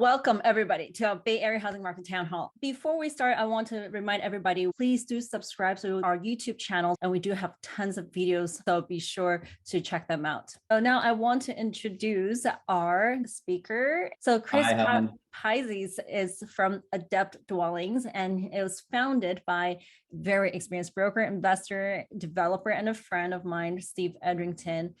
Welcome everybody to our Bay Area Housing Market Town Hall. Before we start, I want to remind everybody, please do subscribe to our YouTube channel, and we do have tons of videos, so be sure to check them out. So now I want to introduce our speaker. So Chris Hi, Helen. Paizis is from Adept Dwellings, and it was founded by very experienced broker, investor, developer, and a friend of mine, Steve Edrington.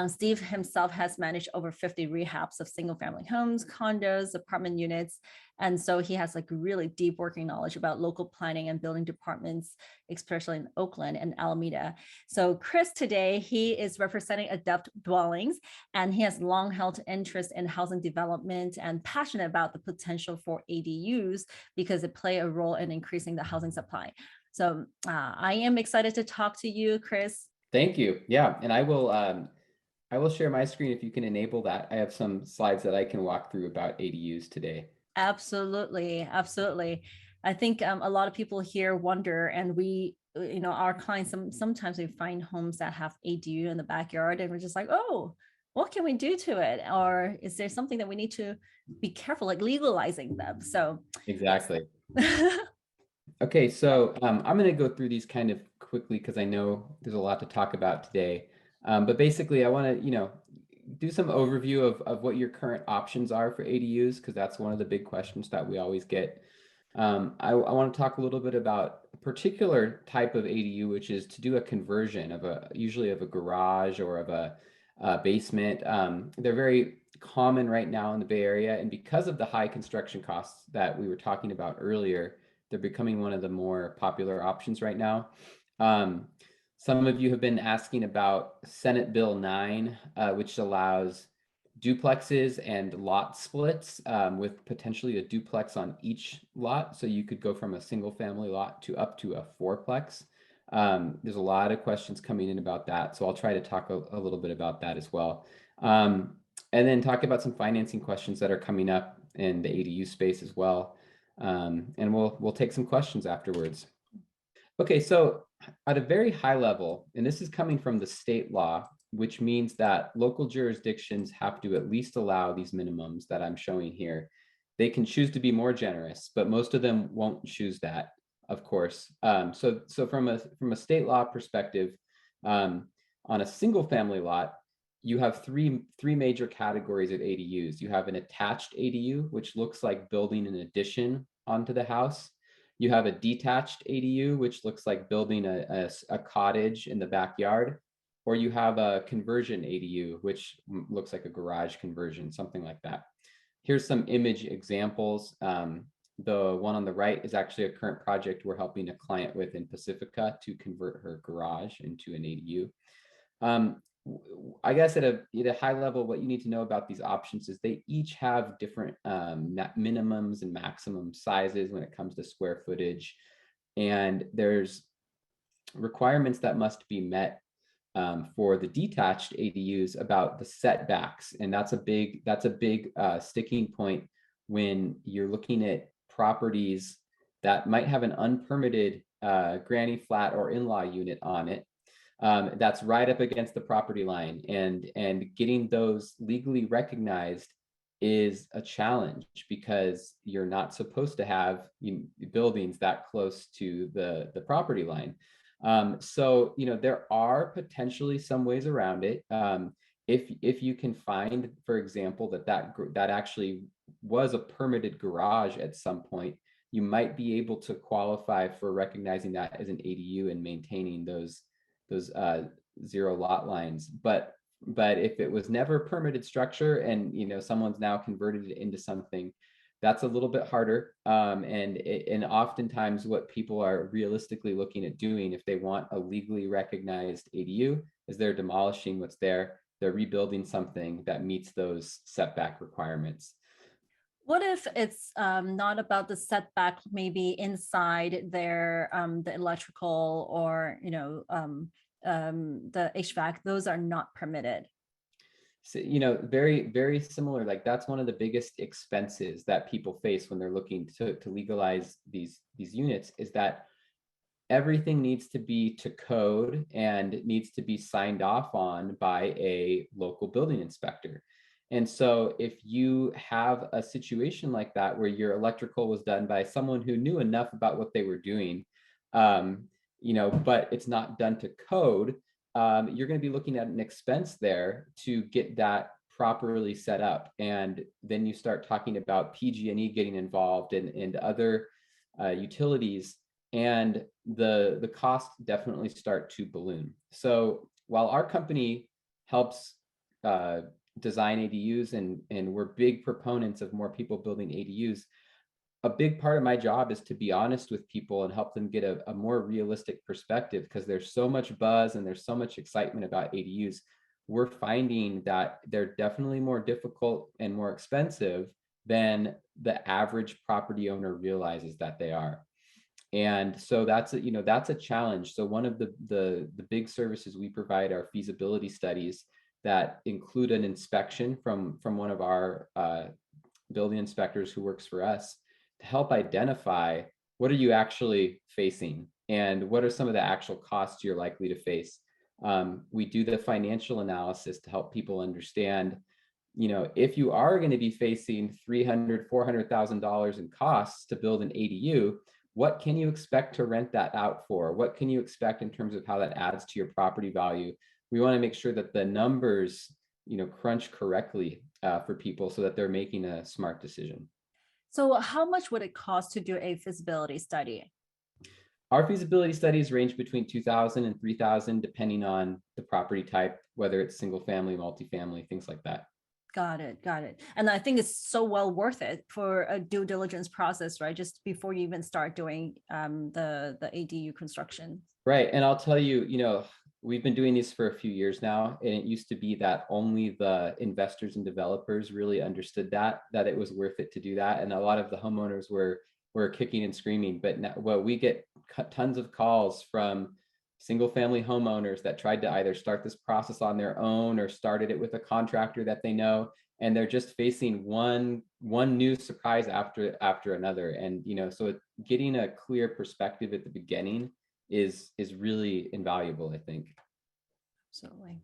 Steve himself has managed over 50 rehabs of single family homes, condos, apartment units. And so he has like really deep working knowledge about local planning and building departments, especially in Oakland and Alameda. So Chris today, he is representing Adept Dwellings, and he has long held interest in housing development and passionate about the potential for ADUs because it play a role in increasing the housing supply. So I am excited to talk to you, Chris. Thank you. Yeah, and I will share my screen if you can enable that. I have some slides that I can walk through about ADUs today. Absolutely, absolutely. I think a lot of people here wonder, and we, our clients, sometimes we find homes that have ADU in the backyard, and we're just like, oh, what can we do to it? Or is there something that we need to be careful, like legalizing them? So exactly. Yes. Okay, so I'm going to go through these kind of quickly because I know there's a lot to talk about today. But basically, I want to, do some overview of what your current options are for ADUs, because that's one of the big questions that we always get. I want to talk a little bit about a particular type of ADU, which is to do a conversion of usually of a garage or of a basement. They're very common right now in the Bay Area, and because of the high construction costs that we were talking about earlier, they're becoming one of the more popular options right now. Some of you have been asking about Senate Bill 9, which allows duplexes and lot splits with potentially a duplex on each lot. So you could go from a single family lot to up to a fourplex. There's a lot of questions coming in about that. So I'll try to talk a little bit about that as well. And then talk about some financing questions that are coming up in the ADU space as well. And we'll take some questions afterwards. Okay, so at a very high level, and this is coming from the state law, which means that local jurisdictions have to at least allow these minimums that I'm showing here. They can choose to be more generous, but most of them won't choose that, of course. So from a state law perspective, on a single family lot, you have three major categories of ADUs. You have an attached ADU, which looks like building an addition onto the house. You have a detached ADU, which looks like building a cottage in the backyard, or you have a conversion ADU, which looks like a garage conversion, something like that. Here's some image examples. The one on the right is actually a current project we're helping a client with in Pacifica to convert her garage into an ADU. I guess at a high level, what you need to know about these options is they each have different minimums and maximum sizes when it comes to square footage. And there's requirements that must be met for the detached ADUs about the setbacks. And that's a big sticking point when you're looking at properties that might have an unpermitted granny flat or in-law unit on it. That's right up against the property line, and getting those legally recognized is a challenge because you're not supposed to have buildings that close to the property line. So there are potentially some ways around it. If you can find, for example, that actually was a permitted garage at some point, you might be able to qualify for recognizing that as an ADU and maintaining those zero lot lines. But if it was never a permitted structure and someone's now converted it into something, that's a little bit harder. And oftentimes what people are realistically looking at doing if they want a legally recognized ADU is they're demolishing what's there, they're rebuilding something that meets those setback requirements. What if it's not about the setback, maybe inside their the electrical or the HVAC, those are not permitted? So, very, very similar. Like that's one of the biggest expenses that people face when they're looking to legalize these units is that everything needs to be to code and it needs to be signed off on by a local building inspector. And so if you have a situation like that where your electrical was done by someone who knew enough about what they were doing, um, but it's not done to code, you're going to be looking at an expense there to get that properly set up. And then you start talking about PG&E getting involved and other utilities, and the costs definitely start to balloon. So while our company helps design ADUs, and we're big proponents of more people building ADUs, a big part of my job is to be honest with people and help them get a more realistic perspective, because there's so much buzz and there's so much excitement about ADUs. We're finding that they're definitely more difficult and more expensive than the average property owner realizes that they are. And so that's a challenge. So one of the big services we provide are feasibility studies that include an inspection from one of our building inspectors who works for us, to help identify what are you actually facing and what are some of the actual costs you're likely to face. We do the financial analysis to help people understand, if you are going to be facing $300,000, $400,000 in costs to build an ADU, what can you expect to rent that out for? What can you expect in terms of how that adds to your property value? We want to make sure that the numbers, crunch correctly for people so that they're making a smart decision. So how much would it cost to do a feasibility study? Our feasibility studies range between $2,000 and $3,000, depending on the property type, whether it's single family, multifamily, things like that. Got it. Got it. And I think it's so well worth it for a due diligence process, right? Just before you even start doing the ADU construction. Right. And I'll tell you, we've been doing these for a few years now, and it used to be that only the investors and developers really understood that it was worth it to do that. And a lot of the homeowners were kicking and screaming. But now, we get tons of calls from single family homeowners that tried to either start this process on their own or started it with a contractor that they know, and they're just facing one new surprise after another. And so getting a clear perspective at the beginning is really invaluable, I think. Absolutely.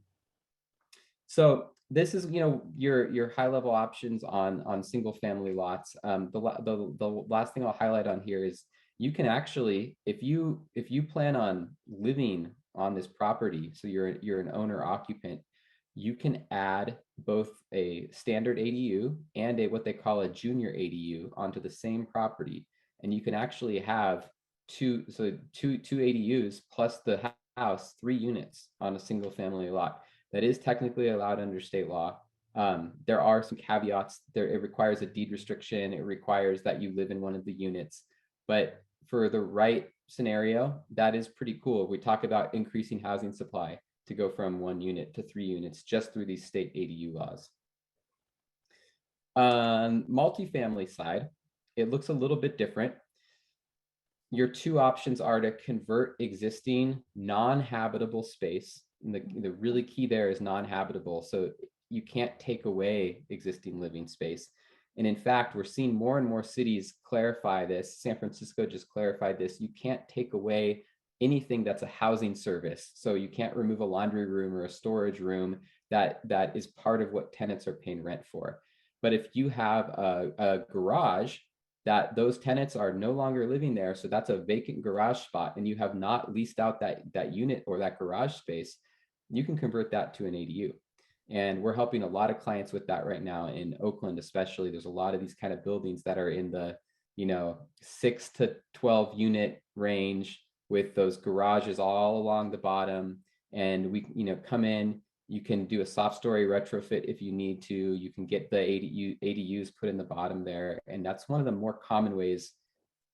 So this is your high level options on single family lots. The last thing I'll highlight on here is, you can actually, if you plan on living on this property, so you're an owner occupant, you can add both a standard ADU and what they call a junior ADU onto the same property, and you can actually have two ADUs plus the house, 3 units on a single family lot. That is technically allowed under state law. There are some caveats there. It requires a deed restriction. It requires that you live in one of the units. But for the right scenario, that is pretty cool. We talk about increasing housing supply to go from 1 unit to 3 units just through these state ADU laws. On multifamily side, it looks a little bit different. Your 2 options are to convert existing non-habitable space. And the really key there is non-habitable. So you can't take away existing living space. And in fact, we're seeing more and more cities clarify this. San Francisco just clarified this. You can't take away anything that's a housing service. So you can't remove a laundry room or a storage room that is part of what tenants are paying rent for. But if you have a garage that those tenants are no longer living there, so that's a vacant garage spot, and you have not leased out that unit or that garage space, you can convert that to an ADU. And we're helping a lot of clients with that right now in Oakland, especially. There's a lot of these kind of buildings that are in the 6 to 12 unit range, with those garages all along the bottom. And we come in, you can do a soft story retrofit if you need to. You can get the ADUs put in the bottom there. And that's one of the more common ways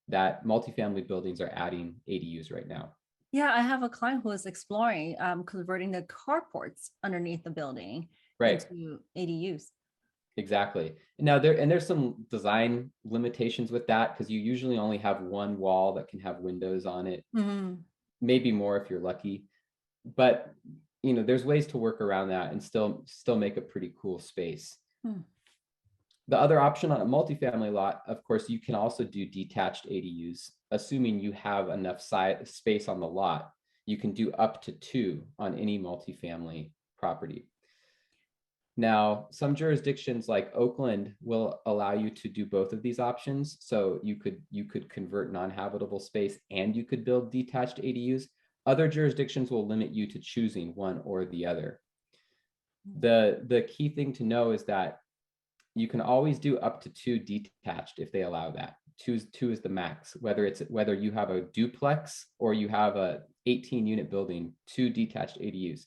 that multifamily buildings are adding ADUs right now. Yeah, I have a client who is exploring converting the carports underneath the building into ADUs. Exactly. Now there's some design limitations with that, because you usually only have one wall that can have windows on it, maybe more if you're lucky. But there's ways to work around that and still make a pretty cool space. The other option on a multifamily lot, of course, you can also do detached ADUs, assuming you have enough space on the lot. You can do up to 2 on any multifamily property. Now, some jurisdictions like Oakland will allow you to do both of these options. So you could convert non-habitable space and you could build detached ADUs. Other jurisdictions will limit you to choosing one or the other. The key thing to know is that you can always do up to 2 detached if they allow that. Two is the max, whether you have a duplex or you have a 18-unit building, 2 detached ADUs.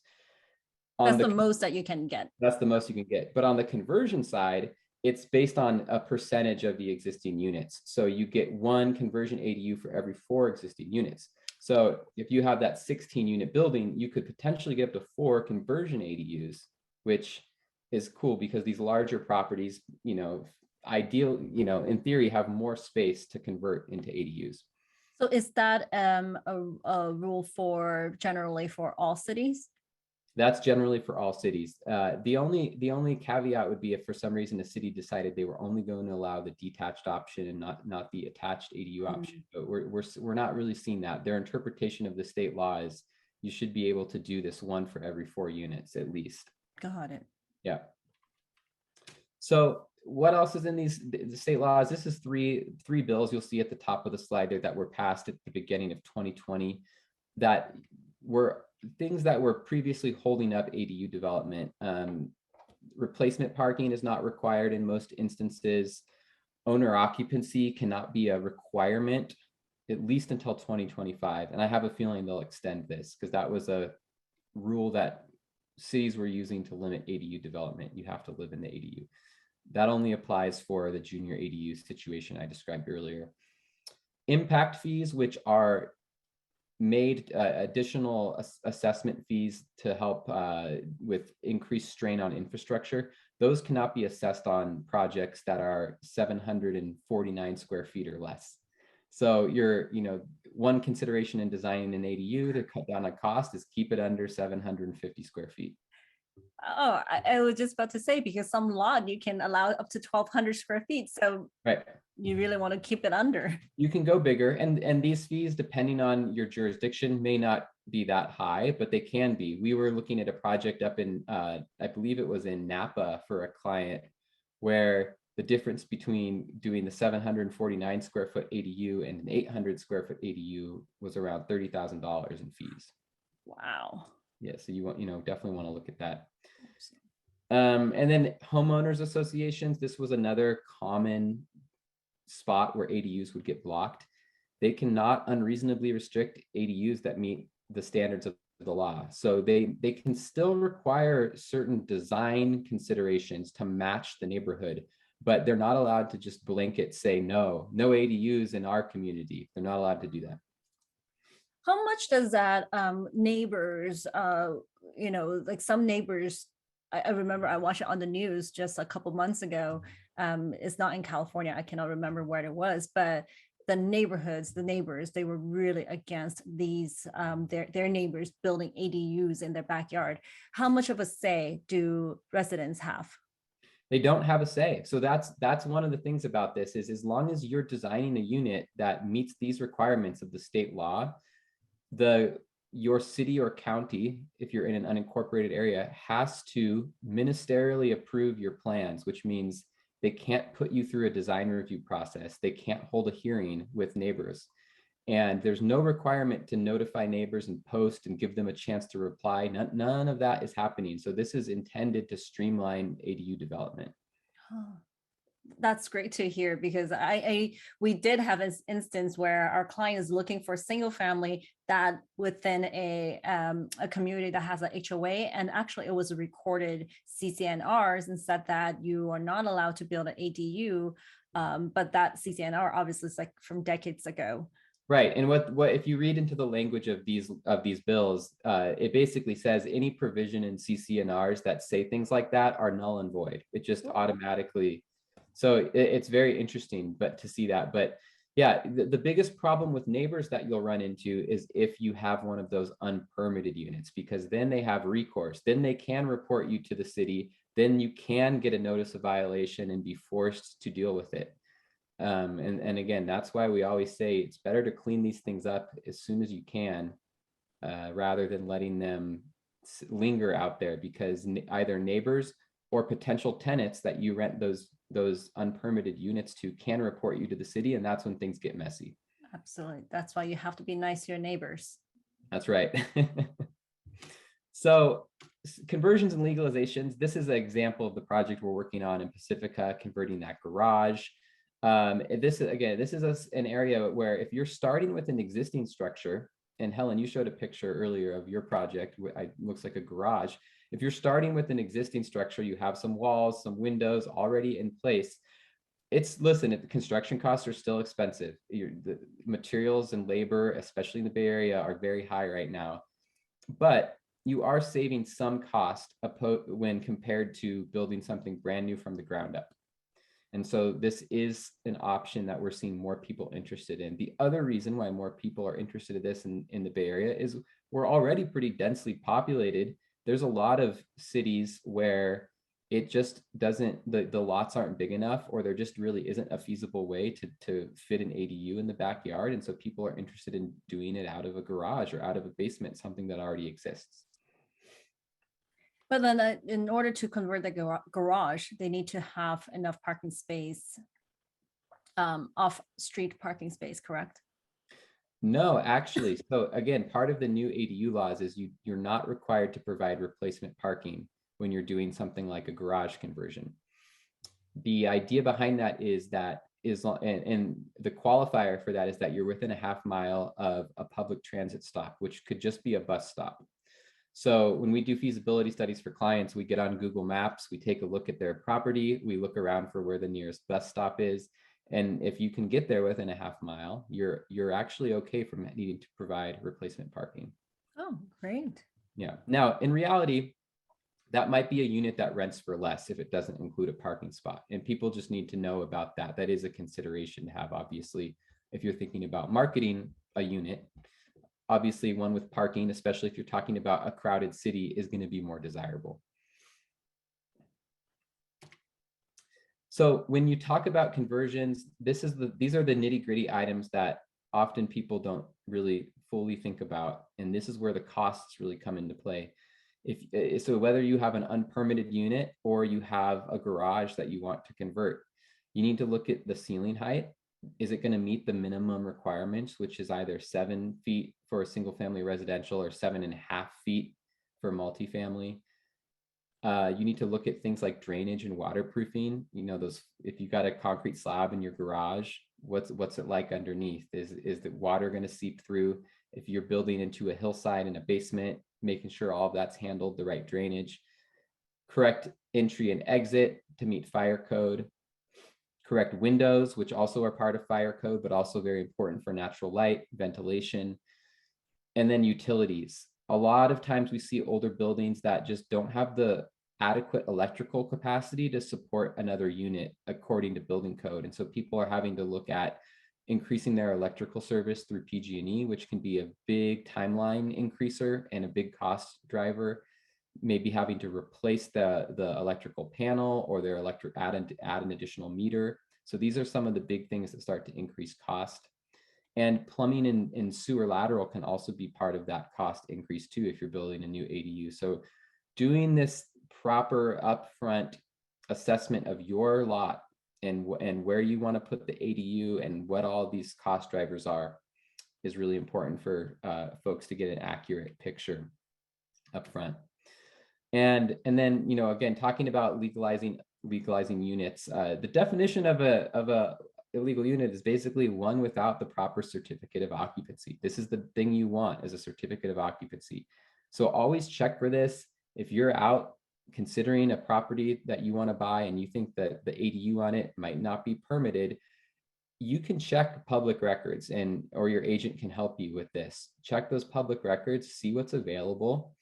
That's the most that you can get. That's the most you can get. But on the conversion side, it's based on a percentage of the existing units. So you get 1 conversion ADU for every 4 existing units. So if you have that 16-unit building, you could potentially get up to 4 conversion ADUs, which is cool because these larger properties, in theory, have more space to convert into ADUs. So is that a rule generally for all cities? That's generally for all cities. The only caveat would be if for some reason the city decided they were only going to allow the detached option and not the attached ADU option. But we're not really seeing that. Their interpretation of the state law is you should be able to do this 1 for every 4 units at least. Got it. Yeah. So what else is in the state laws? This is three bills you'll see at the top of the slide there that were passed at the beginning of 2020 that were things that were previously holding up ADU development. Replacement parking is not required in most instances. Owner occupancy cannot be a requirement, at least until 2025. And I have a feeling they'll extend this because that was a rule that cities were using to limit ADU development. You have to live in the ADU. That only applies for the junior ADU situation I described earlier. Impact fees, which are made additional assessment fees to help with increased strain on infrastructure. Those cannot be assessed on projects that are 749 square feet or less. So one consideration in designing an ADU to cut down on cost is keep it under 750 square feet. Oh, I was just about to say, because some lot you can allow up to 1,200 square feet. So right. You really want to keep it under. You can go bigger, and these fees, depending on your jurisdiction, may not be that high, but they can be. We were looking at a project up in, I believe it was in Napa for a client, where the difference between doing the 749 square foot ADU and an 800 square foot ADU was around $30,000 in fees. Wow. Yeah, so you definitely want to look at that. And then homeowners associations, this was another common spot where ADUs would get blocked. They cannot unreasonably restrict ADUs that meet the standards of the law. So they can still require certain design considerations to match the neighborhood, but they're not allowed to just blanket say no ADUs in our community. They're not allowed to do that. How much does that neighbors, like some neighbors, I remember I watched it on the news just a couple months ago. It's not in California. I cannot remember where it was, but the neighbors, they were really against these, their neighbors building ADUs in their backyard. How much of a say do residents have? They don't have a say. So that's one of the things about this is as long as you're designing a unit that meets these requirements of the state law, your city or county, if you're in an unincorporated area, has to ministerially approve your plans, which means they can't put you through a design review process. They can't hold a hearing with neighbors. And there's no requirement to notify neighbors and post and give them a chance to reply. None of that is happening. So this is intended to streamline ADU development. Oh, that's great to hear, because we did have an instance where our client is looking for single family that within a community that has a HOA, and actually it was recorded CCNRs and said that you are not allowed to build an ADU, but that CCNR obviously is like from decades ago. Right, and what if you read into the language of these bills, it basically says any provision in CCNRs that say things like that are null and void. It just automatically. So it's very interesting, but to see that. But yeah, the biggest problem with neighbors that you'll run into is if you have one of those unpermitted units, because then they have recourse. Then they can report you to the city. Then you can get a notice of violation and be forced to deal with it. And again, that's why we always say it's better to clean these things up as soon as you can, rather than letting them linger out there, because either neighbors or potential tenants that you rent those unpermitted units to can report you to the city, and that's when things get messy. Absolutely. That's why you have to be nice to your neighbors. That's right. So conversions and legalizations, this is an example of the project we're working on in Pacifica, converting that garage. This is an area where if you're starting with an existing structure, and Helen, you showed a picture earlier of your project, it looks like a garage. If you're starting with an existing structure, you have some walls, some windows already in place. Listen, the construction costs are still expensive. The materials and labor, especially in the Bay Area, are very high right now. But you are saving some cost when compared to building something brand new from the ground up. And so this is an option that we're seeing more people interested in. The other reason why more people are interested in this in the Bay Area is we're already pretty densely populated. There's a lot of cities where it just doesn't, the lots aren't big enough, or there just really isn't a feasible way to fit an ADU in the backyard. And so people are interested in doing it out of a garage or out of a basement, something that already exists. But then in order to convert the garage, they need to have enough parking space, off-street parking space, correct? No, actually. So again, part of the new ADU laws is you're not required to provide replacement parking when you're doing something like a garage conversion. The idea behind that is and the qualifier for that is that you're within a half mile of a public transit stop, which could just be a bus stop. So when we do feasibility studies for clients, we get on Google Maps, we take a look at their property, we look around for where the nearest bus stop is. And if you can get there within a half mile, you're actually okay from needing to provide replacement parking. Oh, great. Yeah. Now, in reality, that might be a unit that rents for less if it doesn't include a parking spot. And people just need to know about that. That is a consideration to have, obviously, if you're thinking about marketing a unit. Obviously, one with parking, especially if you're talking about a crowded city, is going to be more desirable. So when you talk about conversions, these are the nitty-gritty items that often people don't really fully think about. And this is where the costs really come into play. So whether you have an unpermitted unit or you have a garage that you want to convert, you need to look at the ceiling height. Is it going to meet the minimum requirements, which is either 7 feet for a single family residential or 7.5 feet for multifamily? You need to look at things like drainage and waterproofing. If you got a concrete slab in your garage, what's it like underneath? Is the water going to seep through? If you're building into a hillside in a basement, making sure all of that's handled, the right drainage, correct entry and exit to meet fire code, correct windows, which also are part of fire code, but also very important for natural light, ventilation, and then utilities. A lot of times we see older buildings that just don't have the adequate electrical capacity to support another unit according to building code. And so people are having to look at increasing their electrical service through PG&E, which can be a big timeline increaser and a big cost driver. Maybe having to replace the electrical panel or their add an additional meter. So these are some of the big things that start to increase cost. And plumbing and sewer lateral can also be part of that cost increase too if you're building a new ADU. So doing this proper upfront assessment of your lot and where you want to put the ADU and what all these cost drivers are is really important for folks to get an accurate picture upfront. And then, again, talking about legalizing units, the definition of a illegal unit is basically one without the proper certificate of occupancy. This is the thing you want as a certificate of occupancy. So always check for this. If you're out considering a property that you want to buy and you think that the ADU on it might not be permitted, you can check public records or your agent can help you with this. Check those public records, see what's available.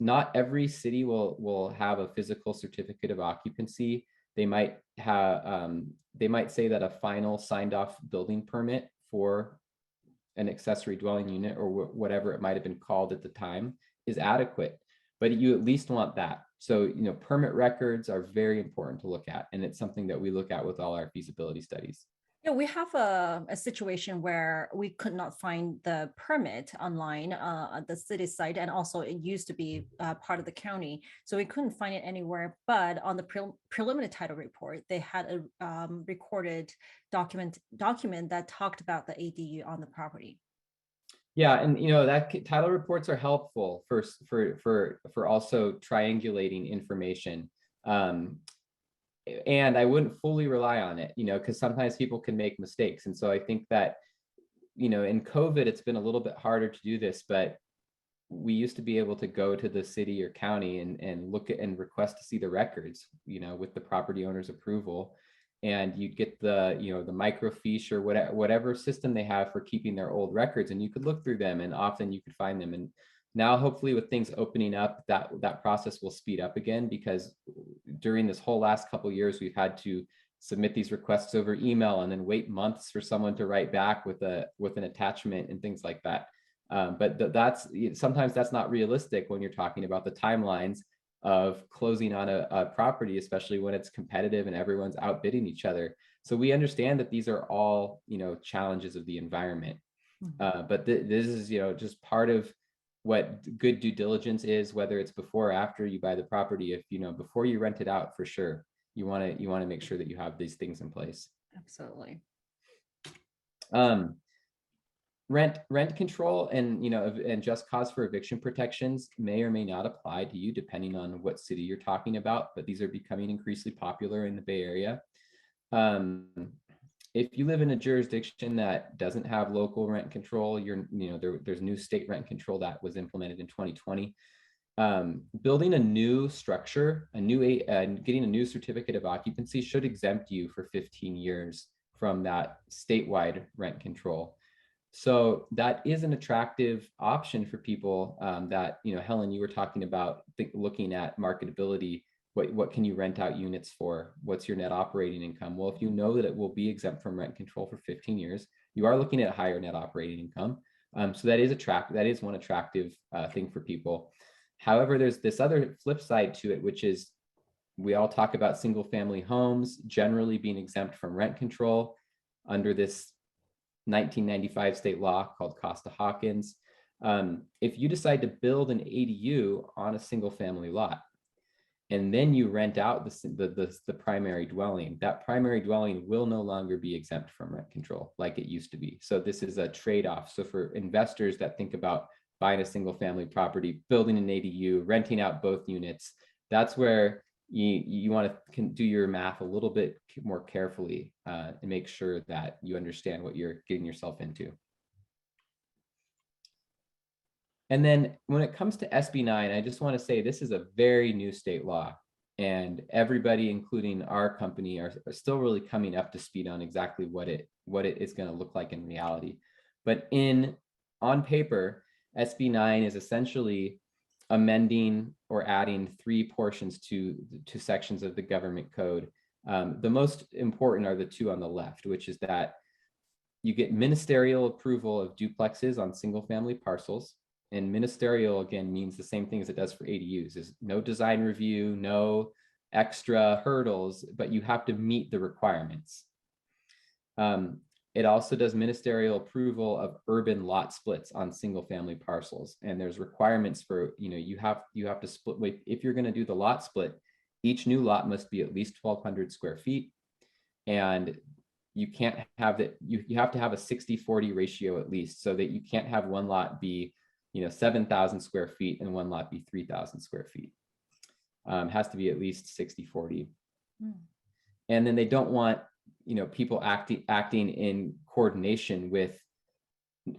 Not every city will have a physical certificate of occupancy. They might say that a final signed off building permit for an accessory dwelling unit or whatever it might have been called at the time is adequate, but you at least want that. So, permit records are very important to look at, and it's something that we look at with all our feasibility studies. Yeah, we have a situation where we could not find the permit online at the city site, and also it used to be part of the county, so we couldn't find it anywhere. But on the preliminary title report, they had a recorded document that talked about the ADU on the property. Yeah, and that title reports are helpful for also triangulating information. And I wouldn't fully rely on it, because sometimes people can make mistakes. And so I think that, in COVID, it's been a little bit harder to do this, but we used to be able to go to the city or county and look at and request to see the records, with the property owner's approval. And you'd get the microfiche or whatever system they have for keeping their old records, and you could look through them, and often you could find them. And now, hopefully, with things opening up, that process will speed up again, because during this whole last couple of years, we've had to submit these requests over email and then wait months for someone to write back with an attachment and things like that. But sometimes that's not realistic when you're talking about the timelines of closing on a property, especially when it's competitive and everyone's outbidding each other. So we understand that these are all challenges of the environment. But this is just part of what good due diligence is, whether it's before or after you buy the property. If before you rent it out, for sure, you want to make sure that you have these things in place. Absolutely. Rent control and just cause for eviction protections may or may not apply to you depending on what city you're talking about, but these are becoming increasingly popular in the Bay Area. If you live in a jurisdiction that doesn't have local rent control, there's new state rent control that was implemented in 2020. Building a new structure, getting a new certificate of occupancy should exempt you for 15 years from that statewide rent control. So that is an attractive option for people that, Helen, you were talking about looking at marketability. What can you rent out units for? What's your net operating income? Well, if you know that it will be exempt from rent control for 15 years, you are looking at higher net operating income. So that is one attractive thing for people. However, there's this other flip side to it, which is we all talk about single family homes generally being exempt from rent control under this 1995 state law called Costa-Hawkins. If you decide to build an ADU on a single family lot, and then you rent out the primary dwelling, that primary dwelling will no longer be exempt from rent control like it used to be. So this is a trade-off. So for investors that think about buying a single family property, building an ADU, renting out both units, that's where you want to do your math a little bit more carefully and make sure that you understand what you're getting yourself into. And then when it comes to SB 9, I just want to say this is a very new state law, and everybody, including our company, are still really coming up to speed on exactly what it is going to look like in reality. But on paper, SB 9 is essentially amending or adding 3 portions to sections of the government code. The most important are the 2 on the left, which is that you get ministerial approval of duplexes on single family parcels. And ministerial, again, means the same thing as it does for ADUs, is no design review, no extra hurdles, but you have to meet the requirements. It also does ministerial approval of urban lot splits on single family parcels. And there's requirements for, you have to split, if you're going to do the lot split, each new lot must be at least 1,200 square feet. And you can't have that, you have to have a 60-40 ratio at least, so that you can't have one lot be 7,000 square feet and one lot be 3,000 square feet. Has to be at least 60-40. And then they don't want people acting in coordination with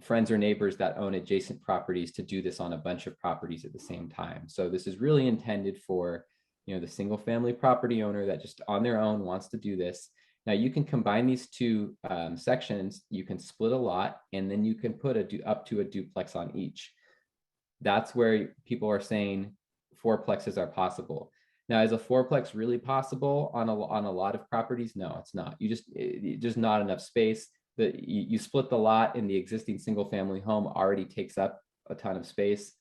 friends or neighbors that own adjacent properties to do this on a bunch of properties at the same time. So this is really intended for the single family property owner that just on their own wants to do this. Now you can combine these 2 sections. You can split a lot, and then you can put up to a duplex on each. That's where people are saying 4plexes are possible. Now, is a 4plex really possible on a lot of properties? No, it's not. Just not enough space. You split the lot, and the existing single family home already takes up a ton of space.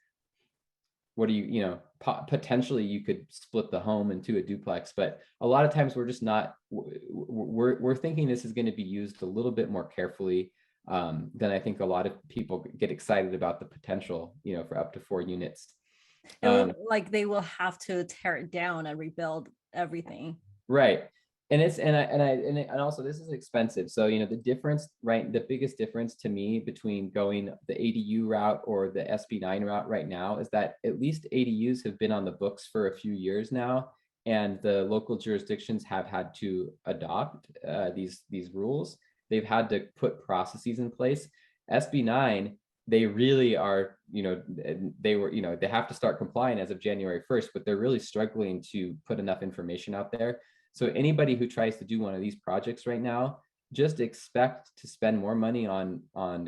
what do potentially you could split the home into a duplex, but a lot of times we're just not, we're thinking this is going to be used a little bit more carefully than I think a lot of people get excited about the potential, for up to 4 units. Like they will have to tear it down and rebuild everything. Right. And also this is expensive. So, the difference, right? The biggest difference to me between going the ADU route or the SB9 route right now is that at least ADUs have been on the books for a few years now, and the local jurisdictions have had to adopt these rules. They've had to put processes in place. SB9, they really are, they have to start complying as of January 1st, but they're really struggling to put enough information out there. So anybody who tries to do one of these projects right now, just expect to spend more money on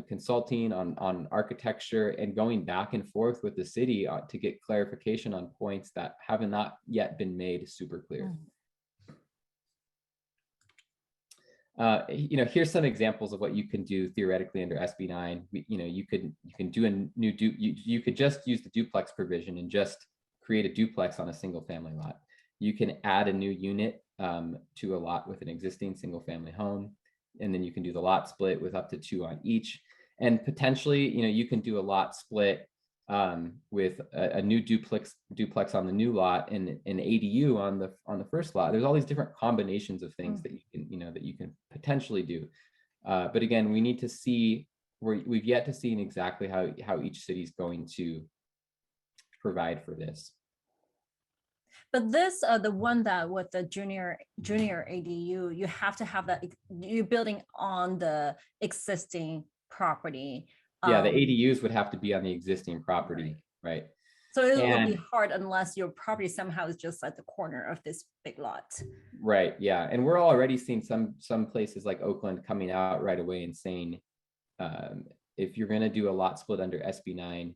consulting, on architecture, and going back and forth with the city to get clarification on points that have not yet been made super clear. Here's some examples of what you can do theoretically under SB9. You can do you could just use the duplex provision and just create a duplex on a single family lot. You can add a new unit to a lot with an existing single family home, and then you can do the lot split with up to 2 on each. And potentially, you can do a lot split with a new duplex on the new lot and an ADU on the first lot. There's all these different combinations of things that you can potentially do. But again, we need to see, we've yet to see exactly how each city is going to provide for this. But this, the one that with the junior ADU, you have to have that, you're building on the existing property. Yeah, the ADUs would have to be on the existing property, right? So it will be hard unless your property somehow is just at the corner of this big lot. Right, yeah. And we're already seeing some places like Oakland coming out right away and saying, if you're going to do a lot split under SB9,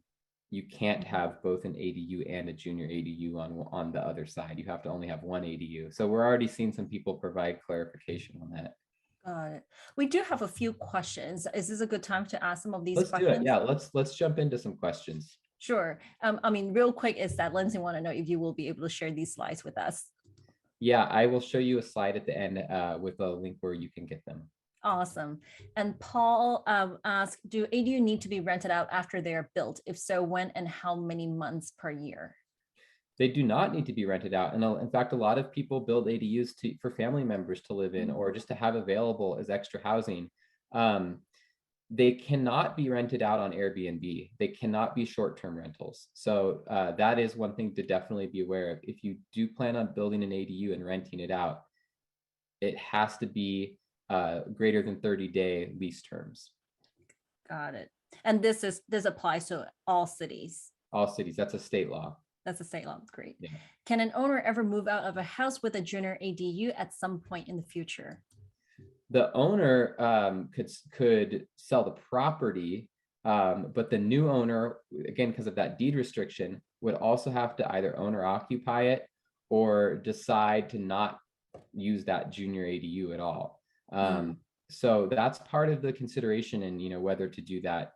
you can't have both an ADU and a junior ADU on the other side. You have to only have one ADU. So we're already seeing some people provide clarification on that. Got it. We do have a few questions. Is this a good time to ask some of these questions? Let's do it. Yeah, let's jump into some questions. Sure. I mean, real quick is that Lindsay want to know if you will be able to share these slides with us. Yeah, I will show you a slide at the end with a link where you can get them. Awesome. And Paul asked, do ADU need to be rented out after they are built? If so, when and how many months per year? They do not need to be rented out. And in fact, a lot of people build ADUs for family members to live in or just to have available as extra housing. They cannot be rented out on Airbnb. They cannot be short-term rentals. So that is one thing to definitely be aware of. If you do plan on building an ADU and renting it out, it has to be greater than 30-day lease terms. Got it. And this applies to all cities. All cities. That's a state law. That's a state law. Great. Yeah. Can an owner ever move out of a house with a junior ADU at some point in the future? The owner could sell the property, but the new owner, again, because of that deed restriction, would also have to either own or occupy it or decide to not use that junior ADU at all. So that's part of the consideration in whether to do that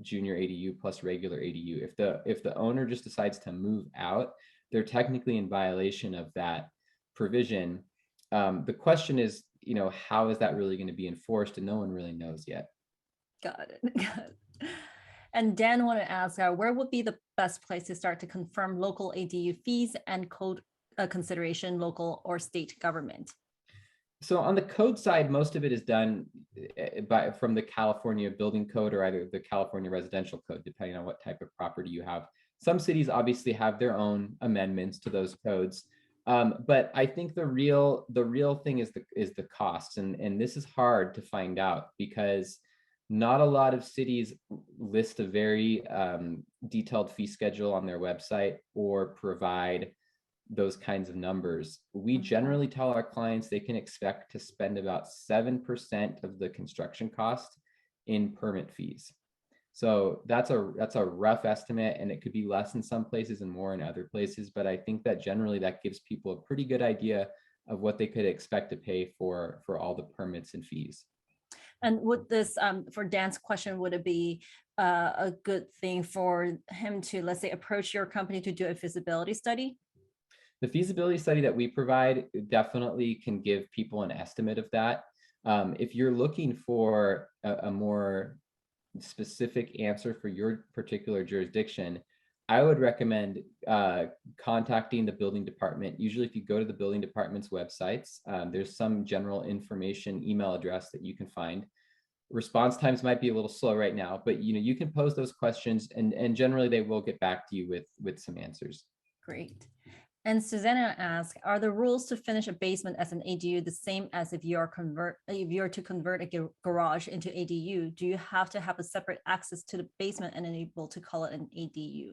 junior ADU plus regular ADU. If the owner just decides to move out, they're technically in violation of that provision. The question is, how is that really going to be enforced? And no one really knows yet. Got it. And Dan want to ask, where would be the best place to start to confirm local ADU fees and code consideration, local or state government? So on the code side, most of it is done from the California Building Code or either the California Residential Code, depending on what type of property you have. Some cities obviously have their own amendments to those codes. But I think the real thing is the costs, and this is hard to find out because not a lot of cities list a very detailed fee schedule on their website or provide those kinds of numbers. We generally tell our clients they can expect to spend about 7% of the construction cost in permit fees. So that's a rough estimate, and it could be less in some places and more in other places. But I think that generally that gives people a pretty good idea of what they could expect to pay for all the permits and fees. And would this, for Dan's question, would it be a good thing for him to, let's say, approach your company to do a feasibility study? The feasibility study that we provide definitely can give people an estimate of that. If you're looking for a more specific answer for your particular jurisdiction, I would recommend contacting the building department. Usually if you go to the building department's websites, there's some general information email address that you can find. Response times might be a little slow right now, but you can pose those questions and generally they will get back to you with some answers. Great. And Susanna asks, are the rules to finish a basement as an ADU the same as if you're to convert a garage into ADU? Do you have to have a separate access to the basement and able to call it an ADU?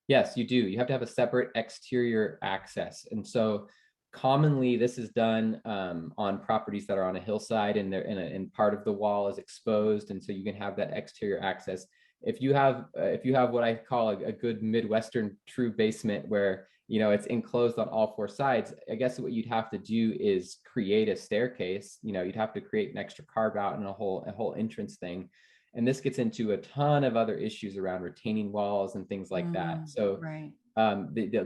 Yes, you do. You have to have a separate exterior access. And so commonly this is done on properties that are on a hillside and they're and part of the wall is exposed. And so you can have that exterior access. If you have what I call a good Midwestern true basement where it's enclosed on all four sides, I guess what you'd have to do is create a staircase. You'd have to create an extra carve out and a whole entrance thing. And this gets into a ton of other issues around retaining walls and things like that. So right.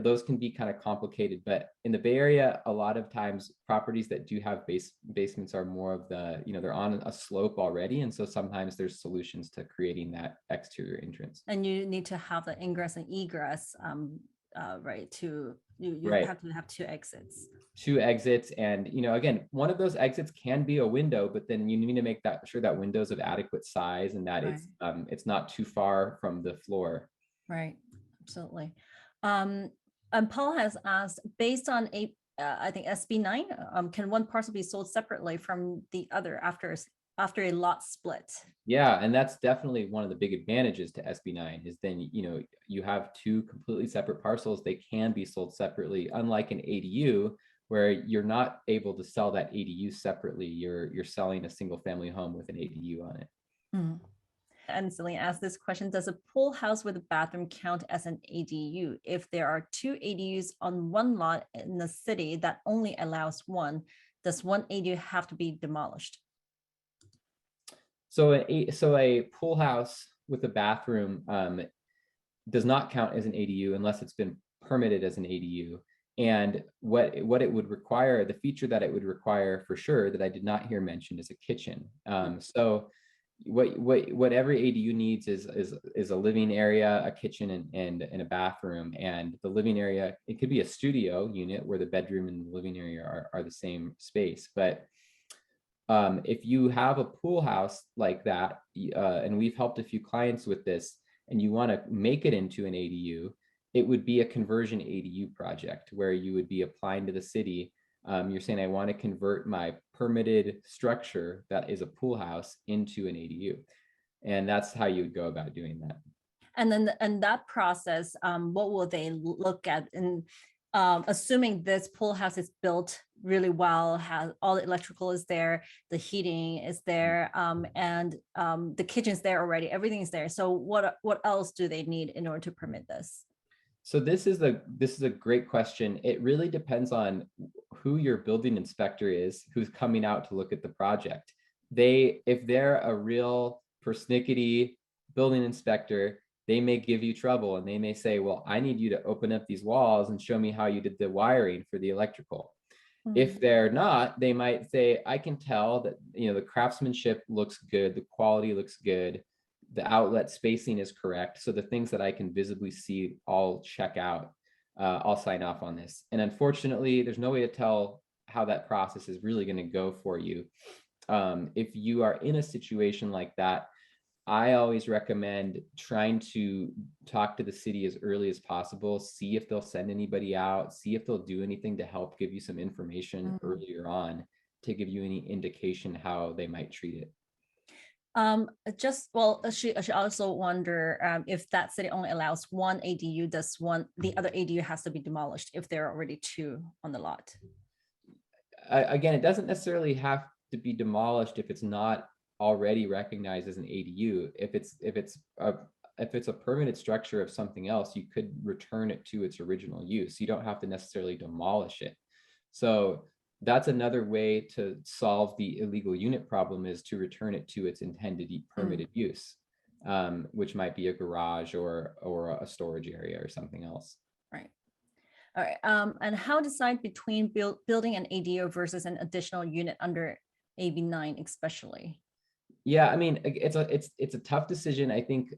Those can be kind of complicated, but in the Bay Area, a lot of times properties that do have basements are more of the, they're on a slope already. And so sometimes there's solutions to creating that exterior entrance. And you need to have the ingress and egress, right? You Right. have to have two exits. Two exits. And, again, one of those exits can be a window, but then you need to make sure that window's of adequate size and that Right. it's not too far from the floor. Right. Absolutely. And Paul has asked, based on I think SB9, can one parcel be sold separately from the other after a lot split? Yeah, and that's definitely one of the big advantages to SB9 is then, you have two completely separate parcels. They can be sold separately, unlike an ADU where you're not able to sell that ADU separately. You're selling a single family home with an ADU on it. Mm. And Celine asked this question, does a pool house with a bathroom count as an ADU? If there are two ADUs on one lot in the city that only allows one, does one ADU have to be demolished? So a pool house with a bathroom does not count as an ADU unless it's been permitted as an ADU. And what it would require, the feature that it would require for sure that I did not hear mentioned is a kitchen. So what every ADU needs is a living area, a kitchen, and a bathroom. And the living area, it could be a studio unit where the bedroom and the living area are the same space. But if you have a pool house like that, and we've helped a few clients with this, and you want to make it into an ADU, it would be a conversion ADU project where you would be applying to the city. You're saying, I want to convert my permitted structure that is a pool house into an ADU. And that's how you would go about doing that. And then in that process, what will they look at? And assuming this pool house is built really well, has all the electrical is there, the heating is there, and the kitchen's there already, everything's there. So what else do they need in order to permit this? So this is a great question. It really depends on who your building inspector is, who's coming out to look at the project. If they're a real persnickety building inspector, they may give you trouble and they may say, well, I need you to open up these walls and show me how you did the wiring for the electrical. Mm-hmm. If they're not, they might say, I can tell that, the craftsmanship looks good, the quality looks good, the outlet spacing is correct. So the things that I can visibly see all check out, I'll sign off on this. And unfortunately, there's no way to tell how that process is really going to go for you. If you are in a situation like that, I always recommend trying to talk to the city as early as possible, see if they'll send anybody out, see if they'll do anything to help give you some information earlier on to give you any indication how they might treat it. She also wonder if that city only allows one ADU, the other ADU has to be demolished if there are already two on the lot? Again, it doesn't necessarily have to be demolished if it's not already recognized as an ADU. If it's a permanent structure of something else, you could return it to its original use. You don't have to necessarily demolish it. So that's another way to solve the illegal unit problem, is to return it to its intended permitted use, which might be a garage or a storage area or something else. Right. All right. And how decide between building an ADU versus an additional unit under AB9, especially? Yeah, I mean, it's a tough decision. I think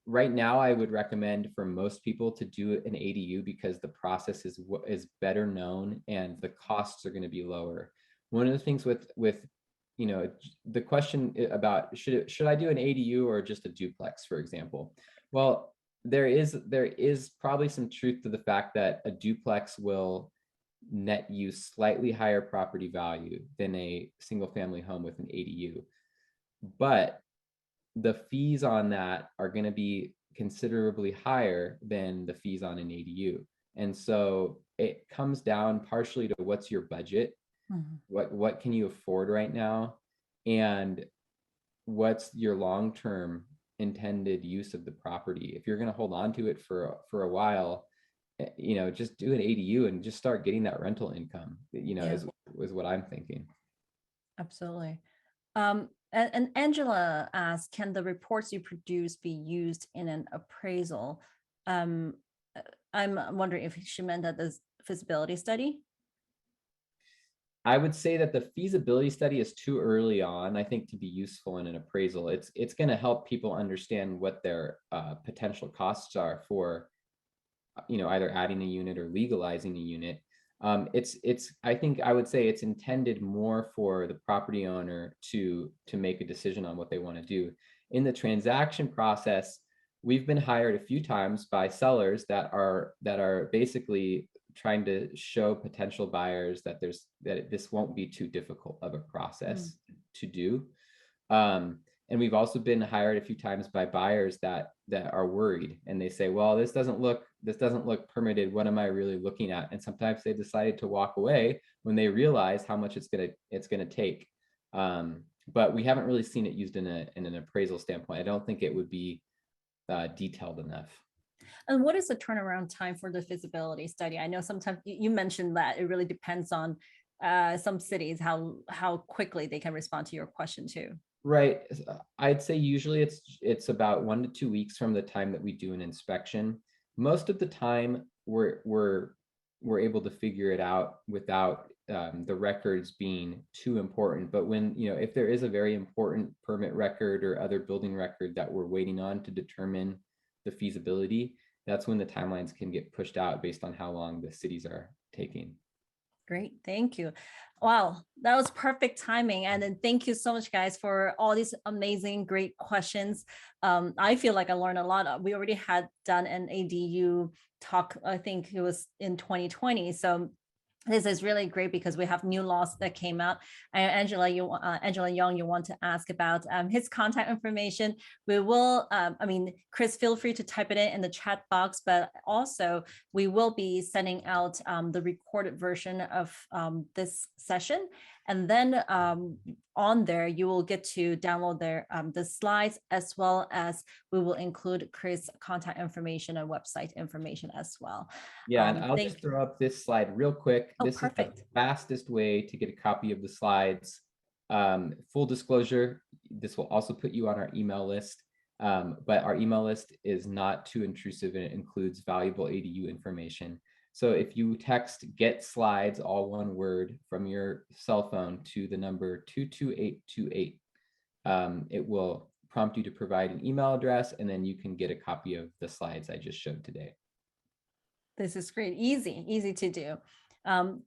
right now I would recommend for most people to do an ADU because the process is better known and the costs are going to be lower. One of the things with the question about should I do an ADU or just a duplex, for example? Well, there is probably some truth to the fact that a duplex will net you slightly higher property value than a single family home with an ADU. But the fees on that are going to be considerably higher than the fees on an ADU. And so it comes down partially to what's your budget, what can you afford right now, and what's your long-term intended use of the property. If you're going to hold on to it for a while, just do an ADU and just start getting that rental income, is what I'm thinking. Absolutely. And Angela asked, can the reports you produce be used in an appraisal? I'm wondering if she meant that the feasibility study. I would say that the feasibility study is too early on, I think, to be useful in an appraisal. It's going to help people understand what their potential costs are for, either adding a unit or legalizing a unit. I think I would say it's intended more for the property owner to make a decision on what they want to do. In the transaction process, we've been hired a few times by sellers that are basically trying to show potential buyers that this won't be too difficult of a process to do. And we've also been hired a few times by buyers that are worried, and they say, well, this doesn't look permitted. What am I really looking at? And sometimes they decided to walk away when they realize how much it's gonna take. But we haven't really seen it used in an appraisal standpoint. I don't think it would be detailed enough. And what is the turnaround time for the feasibility study? I know sometimes you mentioned that it really depends on some cities, how quickly they can respond to your question too. Right. I'd say usually it's about 1 to 2 weeks from the time that we do an inspection. Most of the time we're able to figure it out without the records being too important. But when, if there is a very important permit record or other building record that we're waiting on to determine the feasibility, that's when the timelines can get pushed out based on how long the cities are taking. Great, thank you. Wow, that was perfect timing. And then thank you so much, guys, for all these amazing, great questions. I feel like I learned a lot. We already had done an ADU talk, I think it was in 2020. So this is really great because we have new laws that came out. Angela Young, you want to ask about his contact information. We will, Chris, feel free to type it in the chat box, but also we will be sending out the recorded version of this session. And then on there, you will get to download the slides, as well as we will include Chris' contact information and website information as well. Yeah, and I'll just throw up this slide real quick. This is the fastest way to get a copy of the slides. Full disclosure, this will also put you on our email list, but our email list is not too intrusive and it includes valuable ADU information. So if you text "get slides," all one word, from your cell phone to the number 22828, it will prompt you to provide an email address, and then you can get a copy of the slides I just showed today. This is great. Easy to do.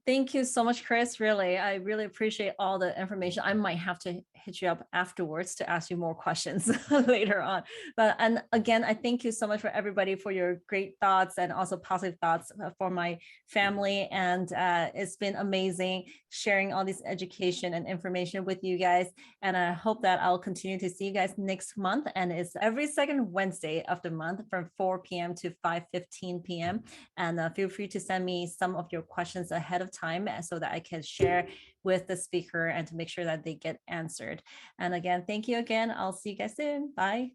Thank you so much, Chris. Really, I really appreciate all the information. I might have to hit you up afterwards to ask you more questions later on. And again, I thank you so much for everybody for your great thoughts and also positive thoughts for my family. And it's been amazing sharing all this education and information with you guys. And I hope that I'll continue to see you guys next month. And it's every second Wednesday of the month from 4 p.m. to 5:15 p.m. And feel free to send me some of your questions ahead of time so that I can share with the speaker and to make sure that they get answered. And again, thank you again. I'll see you guys soon. Bye.